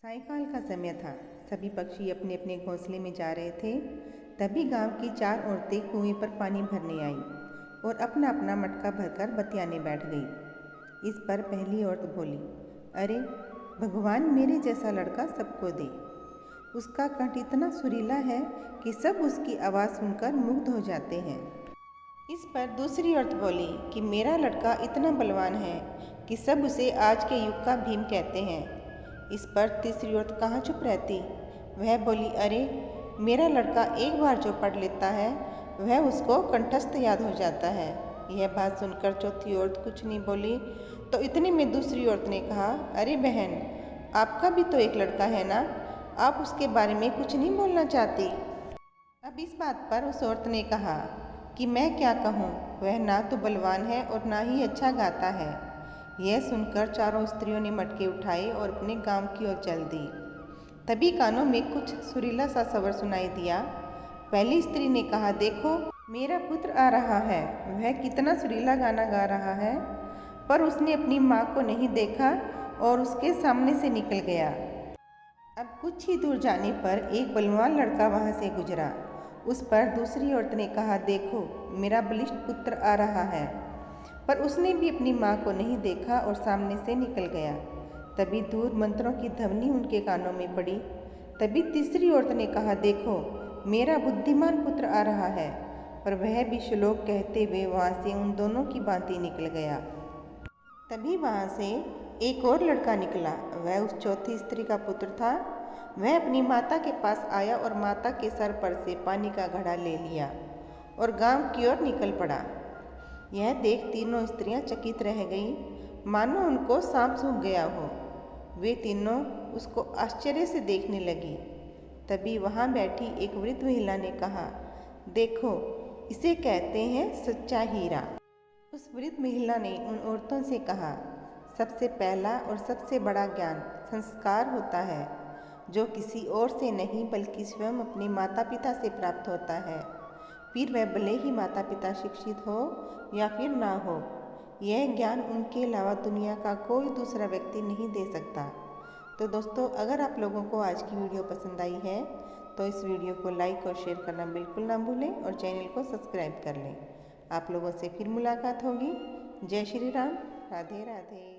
सायंकाल का समय था। सभी पक्षी अपने अपने घोंसले में जा रहे थे। तभी गांव की 4 औरतें कुएं पर पानी भरने आईं और अपना अपना मटका भरकर बतियाने बैठ गई। इस पर पहली औरत बोली, अरे भगवान मेरे जैसा लड़का सबको दे। उसका कंठ इतना सुरीला है कि सब उसकी आवाज़ सुनकर मुग्ध हो जाते हैं। इस पर दूसरी औरत बोली कि मेरा लड़का इतना बलवान है कि सब उसे आज के युग का भीम कहते हैं। इस पर तीसरी औरत कहाँ चुप रहती। वह बोली, अरे मेरा लड़का एक बार जो पढ़ लेता है वह उसको कंठस्थ याद हो जाता है। यह बात सुनकर चौथी औरत कुछ नहीं बोली। तो इतने में दूसरी औरत ने कहा, अरे बहन, आपका भी तो एक लड़का है ना, आप उसके बारे में कुछ नहीं बोलना चाहती। अब इस बात पर उस औरत ने कहा कि मैं क्या कहूँ, वह ना तो बलवान है और ना ही अच्छा गाता है। यह सुनकर चारों स्त्रियों ने मटके उठाए और अपने गांव की ओर चल दी। तभी कानों में कुछ सुरीला सा स्वर सुनाई दिया। पहली स्त्री ने कहा, देखो मेरा पुत्र आ रहा है, वह कितना सुरीला गाना गा रहा है। पर उसने अपनी माँ को नहीं देखा और उसके सामने से निकल गया। अब कुछ ही दूर जाने पर एक बलवान लड़का वहाँ से गुजरा। उस पर दूसरी औरत ने कहा, देखो मेरा बलिष्ठ पुत्र आ रहा है। पर उसने भी अपनी माँ को नहीं देखा और सामने से निकल गया। तभी दूर मंत्रों की ध्वनि उनके कानों में पड़ी। तभी तीसरी औरत ने कहा, देखो मेरा बुद्धिमान पुत्र आ रहा है। पर वह भी श्लोक कहते हुए वहाँ से उन दोनों की भांति निकल गया। तभी वहाँ से एक और लड़का निकला। वह उस चौथी स्त्री का पुत्र था। वह अपनी माता के पास आया और माता के सर पर से पानी का घड़ा ले लिया और गांव की ओर निकल पड़ा। यह देख तीनों स्त्रियां चकित रह गईं, मानो उनको सांप सूंघ गया हो। वे तीनों उसको आश्चर्य से देखने लगी। तभी वहाँ बैठी एक वृद्ध महिला ने कहा, देखो इसे कहते हैं सच्चा हीरा। उस वृद्ध महिला ने उन औरतों से कहा, सबसे पहला और सबसे बड़ा ज्ञान संस्कार होता है, जो किसी और से नहीं बल्कि स्वयं अपने माता पिता से प्राप्त होता है। फिर वह भले ही माता पिता शिक्षित हो या फिर ना हो, यह ज्ञान उनके अलावा दुनिया का कोई दूसरा व्यक्ति नहीं दे सकता। तो दोस्तों, अगर आप लोगों को आज की वीडियो पसंद आई है तो इस वीडियो को लाइक और शेयर करना बिल्कुल ना भूलें और चैनल को सब्सक्राइब कर लें। आप लोगों से फिर मुलाकात होगी। जय श्री राम, राधे राधे।